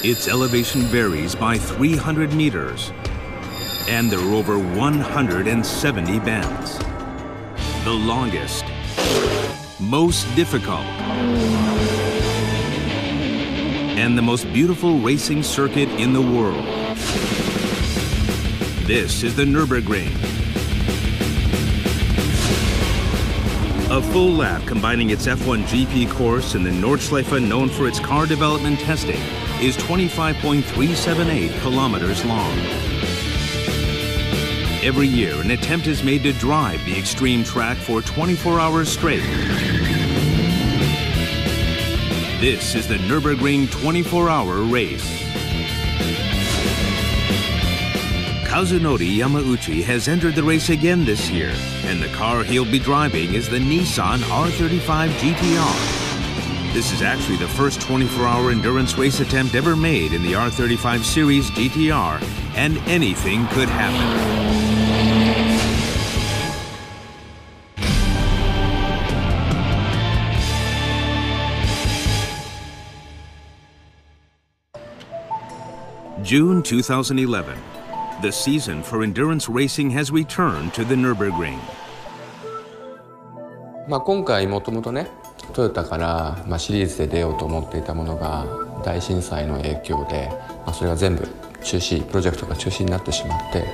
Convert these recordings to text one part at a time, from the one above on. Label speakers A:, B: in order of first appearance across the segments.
A: Its elevation varies by 300 meters, and there are over 170 bends. The longest, most difficult, and the most beautiful racing circuit in the world. This is the Nürburgring. A full lap combining its F1 GP course and the Nordschleife, known for its car development testing, is 25.378 kilometers long. Every year, an attempt is made to drive the extreme track for 24 hours straight. This is the Nürburgring 24-hour race. Kazunori Yamauchi has entered the race again this year, and the car he'll be driving is the Nissan R35 GTR. This is actually the first 24-hour endurance race attempt ever made in the R35 series GTR, and anything could happen. June 2011. The season for endurance racing has returned to the Nürburgring.
B: 今回もともとね、トヨタからシリーズで出ようと思っていたものが大震災の影響で、それが全部中止、プロジェクトが中止になってしまって、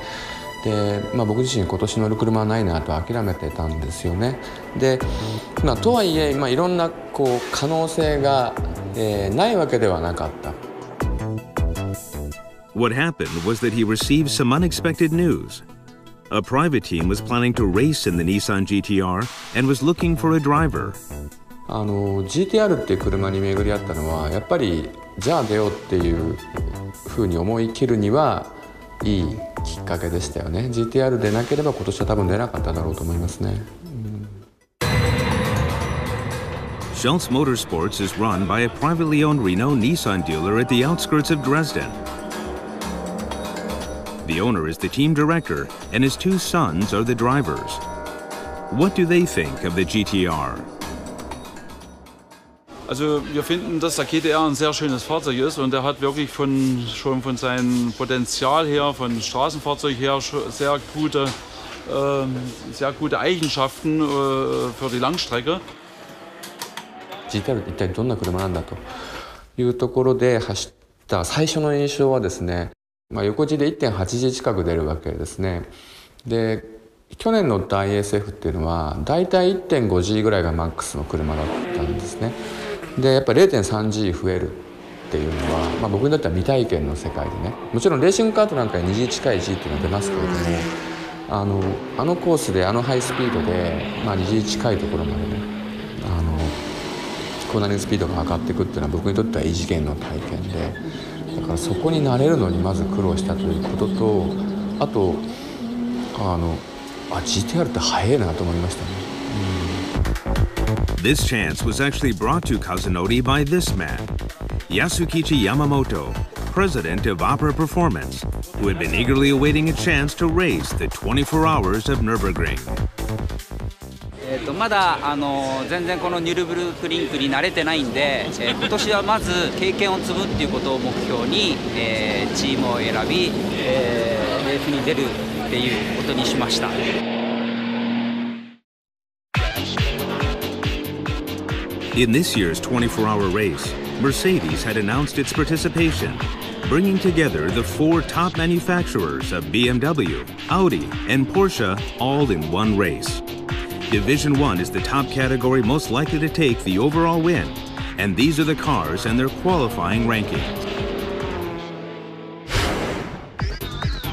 B: で、僕自身今年乗る車はないなと諦めてたんですよね。で、とはいえ、いろんな可能性が、ないわけではなかった。
A: What happened was that he received some unexpected news. A private team was planning to race in the Nissan GTR and was looking for a driver.
B: GTR っていう車に巡り合ったのはやっぱりじゃあ出ようっていうふうに思い切るにはいいきっかけでしたよね。GTR でなければ今年は多分出なかっただろうと思いますね。
A: Schultz Motorsports is run by a privately owned Renault Nissan dealer at the outskirts of Dresden. The owner is the team director, and his two sons are the drivers. What do they think of the GTR?
C: Also wir finden, dass der GTR ein sehr schönes Fahrzeug ist und er hat wirklich schon von seinem Potenzial her, von Straßenfahrzeug her sehr gute Eigenschaften für die Langstrecke.
B: GTR って一体どんな車なんだというところで走った最初の印象はですね、横地で 1.8G 近く出るわけですね。で、去年乗った ISF っていうのはだいたい 1.5G ぐらいがマックスの車だったんですね。で、やっぱり 0.3G 増えるっていうのは、僕にとっては未体験の世界でね、もちろんレーシングカートなんかに 2G 近い G っていうのは出ますけれども、あのコースでハイスピードで、2G 近いところまでね、コーナリングスピードが上がっていくっていうのは僕にとっては異次元の体験で。だからそこに慣れるのにまず苦労したということと、あとGTR って速いなと思いましたね。
A: This chance was actually brought to Kazunori by this man, Yasukichi Yamamoto, president of Opera Performance, who had been eagerly awaiting a chance to race the 24 hours of Nürburgring.
D: まだ全然このニュルブルクリンクに慣れてないんで、今年はまず経験を積むっていうことを目標に、チームを選び、レースに出るっていうことにしました。
A: In this year's 24-hour race, Mercedes had announced its participation, bringing together the four top manufacturers of BMW, Audi, and Porsche all in one race. Division 1 is the top category most likely to take the overall win, and these are the cars and their qualifying rankings.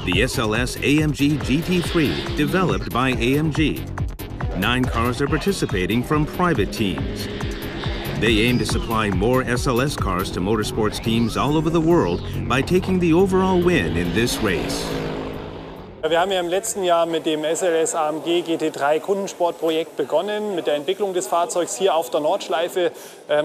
A: The SLS AMG GT3, developed by AMG. 9 cars are participating from private teams. They aim to supply more SLS cars to motorsports teams all over the world by taking the overall win in this race.
E: Wir haben ja im letzten Jahr mit dem SLS AMG GT3 Kundensportprojekt begonnen, mit der Entwicklung des Fahrzeugs hier auf der Nordschleife.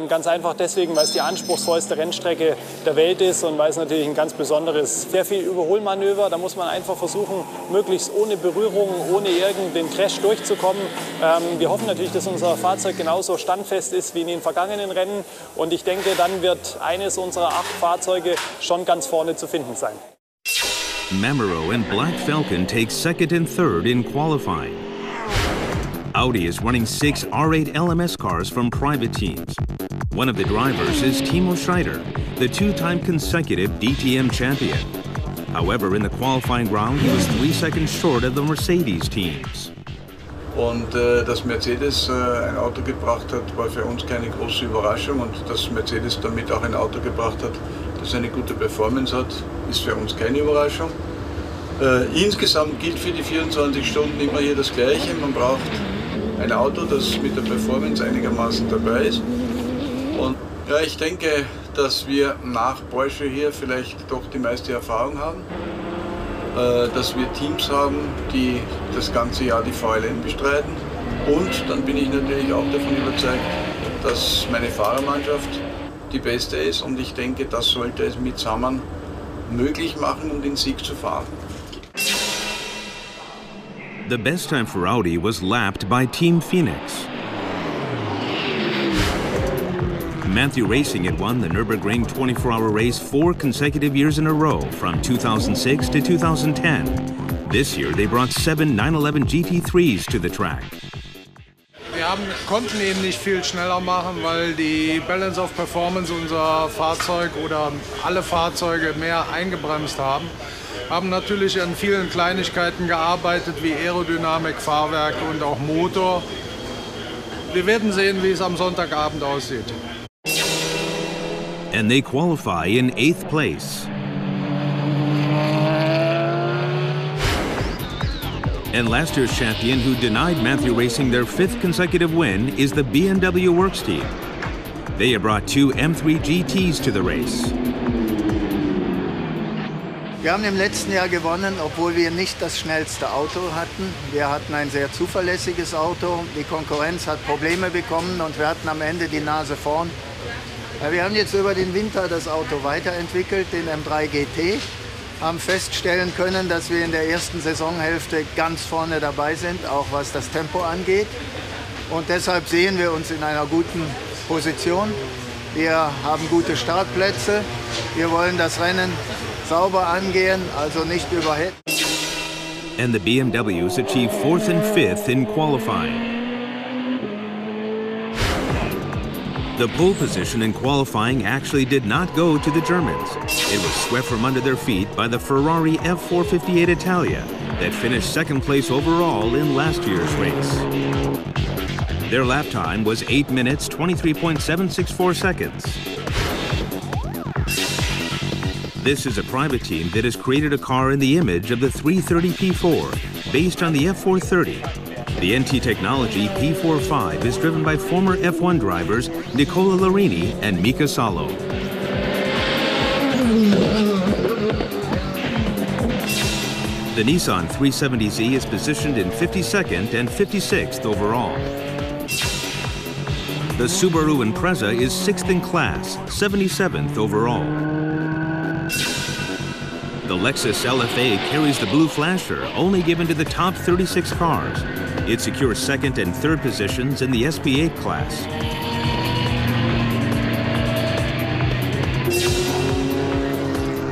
E: Ganz einfach deswegen, weil es die anspruchsvollste Rennstrecke der Welt ist und weil es natürlich ein ganz besonderes, sehr viel Überholmanöver. Da muss man einfach versuchen, möglichst ohne Berührung, ohne irgendeinen Crash durchzukommen. Wir hoffen natürlich, dass unser Fahrzeug genauso standfest ist wie in den vergangenen Rennen. Und ich denke, dann wird eines unserer 8 Fahrzeuge schon ganz vorne zu finden sein.
A: Mamero and Black Falcon take second and third in qualifying. Audi is running 6 R8 LMS cars from private teams. One of the drivers is Timo Scheider, the 2-time consecutive DTM champion. However, in the qualifying round, he was 3 seconds short of the Mercedes teams.
F: Und dass Mercedes ein Auto gebracht hat, war für uns keine große Überraschung. Und dass Mercedes damit auch ein Auto gebracht hat, das eine gute Performance hat, ist für uns keine Überraschung. Insgesamt gilt für die 24 Stunden immer hier das Gleiche. Man braucht ein Auto, das mit der Performance einigermaßen dabei ist. Und ja, ich denke, dass wir nach Porsche hier vielleicht doch die meiste Erfahrung haben. Dass wir Teams haben, die das ganze Jahr die VLN bestreiten. Und dann bin ich natürlich auch davon überzeugt, dass meine Fahrermannschaft die beste ist. Und ich denke, das sollte es mitsammen möglich machen, um den Sieg zu fahren.
A: The best time for Audi was lapped by Team Phoenix. Matthew Racing had won the Nürburgring 24-hour race 4 consecutive years in a row from 2006 to 2010. This year they brought 7 911 GT3s to the track.
G: Wir konnten ihn nicht viel schneller machen, weil die Balance of Performance unser Fahrzeug oder alle Fahrzeuge mehr eingebremst haben. Haben natürlich an vielen Kleinigkeiten gearbeitet, wie Aerodynamik, Fahrwerk und auch Motor. Wir werden sehen, wie es am Sonntagabend aussieht.
A: And they qualify in 8th place. And last year's champion who denied Matthew Racing their 5th consecutive win is the BMW Works team. They have brought 2 M3 GTs to the race.
H: Wir haben im letzten Jahr gewonnen, obwohl wir nicht das schnellste Auto hatten. Wir hatten ein sehr zuverlässiges Auto. Die Konkurrenz hat Probleme bekommen und wir hatten am Ende die Nase vorn. Wir haben jetzt über den Winter das Auto weiterentwickelt, den M3 GT, haben feststellen können, dass wir in der ersten Saisonhälfte ganz vorne dabei sind, auch was das Tempo angeht. Und deshalb sehen wir uns in einer guten Position. Wir haben gute Startplätze. Wir wollen das Rennen sauber angehen, also nicht überhetzen.
A: And the BMWs achieved 4th and 5th in qualifying. The pole position in qualifying actually did not go to the Germans. It was swept from under their feet by the Ferrari F458 Italia that finished 2nd place overall in last year's race. Their lap time was 8 minutes, 23.764 seconds. This is a private team that has created a car in the image of the 330 P4, based on the F430. The NT Technology P45 is driven by former F1 drivers Nicola Larini and Mika Salo. The Nissan 370Z is positioned in 52nd and 56th overall. The Subaru Impreza is 6th in class, 77th overall. The Lexus LFA carries the blue flasher, only given to the top 36 cars. It secures 2nd and 3rd positions in the SP8 class.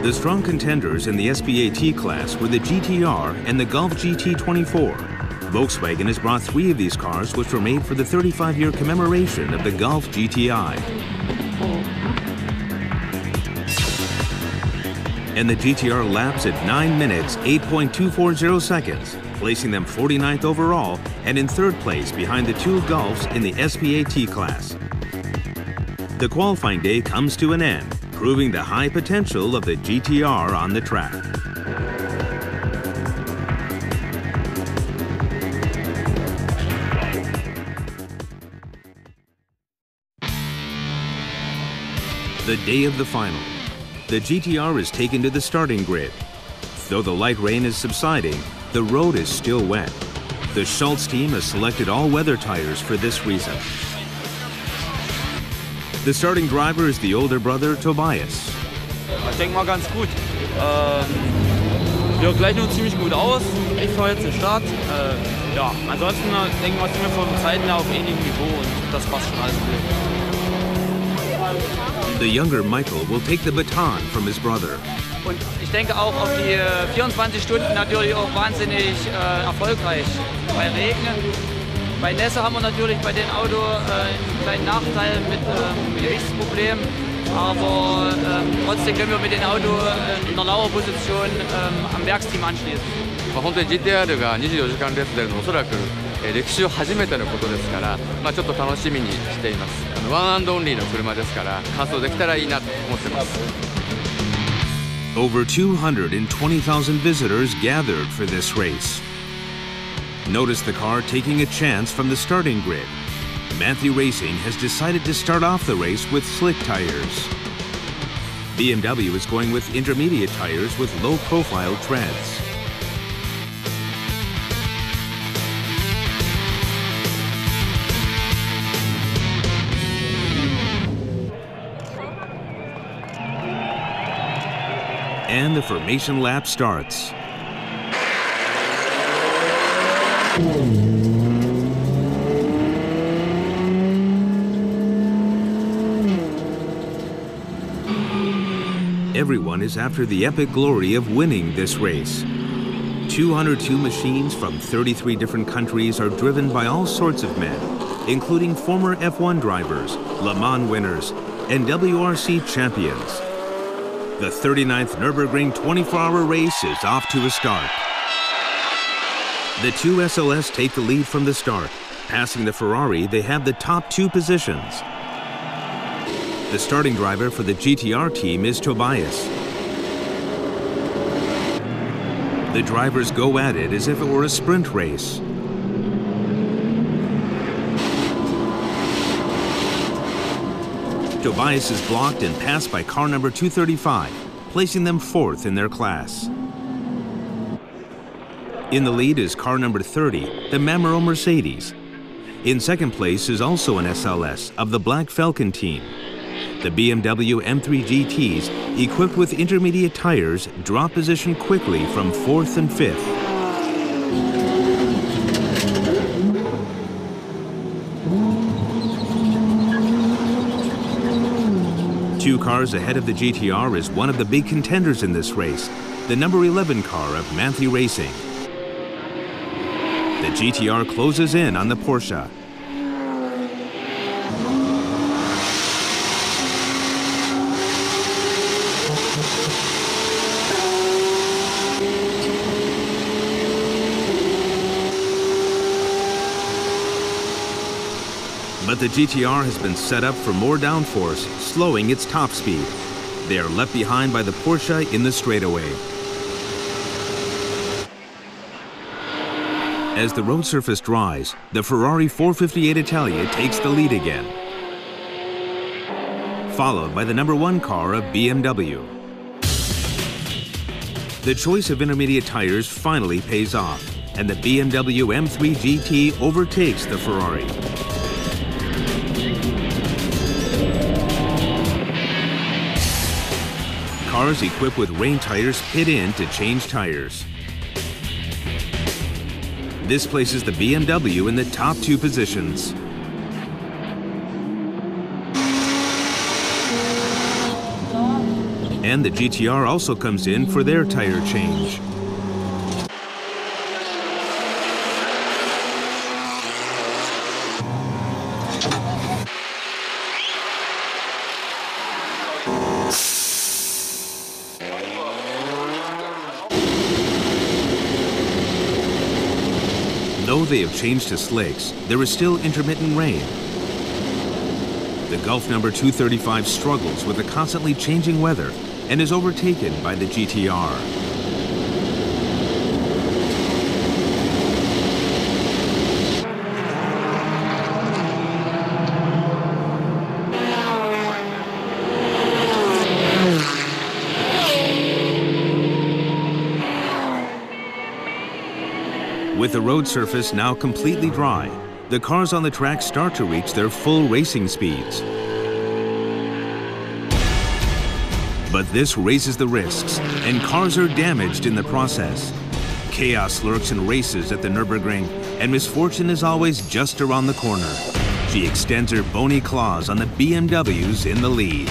A: The strong contenders in the SP8T class were the GTR and the Golf GT24. Volkswagen has brought 3 of these cars, which were made for the 35-year commemoration of the Golf GTI. And the GTR laps at 9 minutes, 8.240 seconds, placing them 49th overall and in 3rd place behind the 2 Golfs in the SP8T class. The qualifying day comes to an end, proving the high potential of the GTR on the track. The day of the final. The GTR is taken to the starting grid. Though the light rain is subsiding, the road is still wet. The Schultz team has selected all-weather tires for this reason. The starting driver is the older brother, Tobias.
I: Ich denke mal ganz gut. Wir gleichen uns ziemlich gut aus. Ich fahre jetzt den Start. Ja, ansonsten denke ich mal, sind wir von Zeiten her auf ähnlichem Niveau und das passt schon alles gut.
A: The younger Michael will take the baton from his brother.
D: Und ich denke auch auf die 24 Stunden natürlich auch wahnsinnig erfolgreich. Bei Regen, bei Nässe haben wir natürlich bei dem Auto einen kleinen Nachteil mit Gewichtsproblemen. Aber trotzdem können wir mit dem Auto in der Lauerposition am Werksteam anschließen.
B: 本当に GTR が24時間レース出るのおそらく歴史上初めてのことですから、ちょっと楽しみにしています。ワンアンドオンリーの車ですから完走できたらいいなと思ってます。
A: Over 220,000 visitors gathered for this race. Notice the car taking a chance from the starting grid. Matthew Racing has decided to start off the race with slick tires. BMW is going with intermediate tires with low-profile treads. And the formation lap starts. Everyone is after the epic glory of winning this race. 202 machines from 33 different countries are driven by all sorts of men, including former F1 drivers, Le Mans winners, and WRC champions. The 39th Nürburgring 24-hour race is off to a start. The two SLS take the lead from the start. Passing the Ferrari, they have the top two positions. The starting driver for the GTR team is Tobias. The drivers go at it as if it were a sprint race. Tobias is blocked and passed by car number 235, placing them fourth in their class. In the lead is car number 30, the Mamero Mercedes. In second place is also an SLS of the Black Falcon team. The BMW M3 GTs, equipped with intermediate tires, drop position quickly from fourth and fifth. Two cars ahead of the GTR is one of the big contenders in this race, the number 11 car of Matthew Racing. The GTR closes in on the Porsche. But the GTR has been set up for more downforce, slowing its top speed. They are left behind by the Porsche in the straightaway. As the road surface dries, the Ferrari 458 Italia takes the lead again, followed by the number 1 car of BMW. The choice of intermediate tires finally pays off, and the BMW M3 GT overtakes the Ferrari. Cars equipped with rain tires pit in to change tires. This places the BMW in the top two positions. And the GTR also comes in for their tire change. Though they have changed to slicks, there is still intermittent rain. The Gulf number 235 struggles with the constantly changing weather and is overtaken by the GTR. With the road surface now completely dry, the cars on the track start to reach their full racing speeds. But this raises the risks, and cars are damaged in the process. Chaos lurks in races at the Nürburgring, and misfortune is always just around the corner. She extends her bony claws on the BMWs in the lead.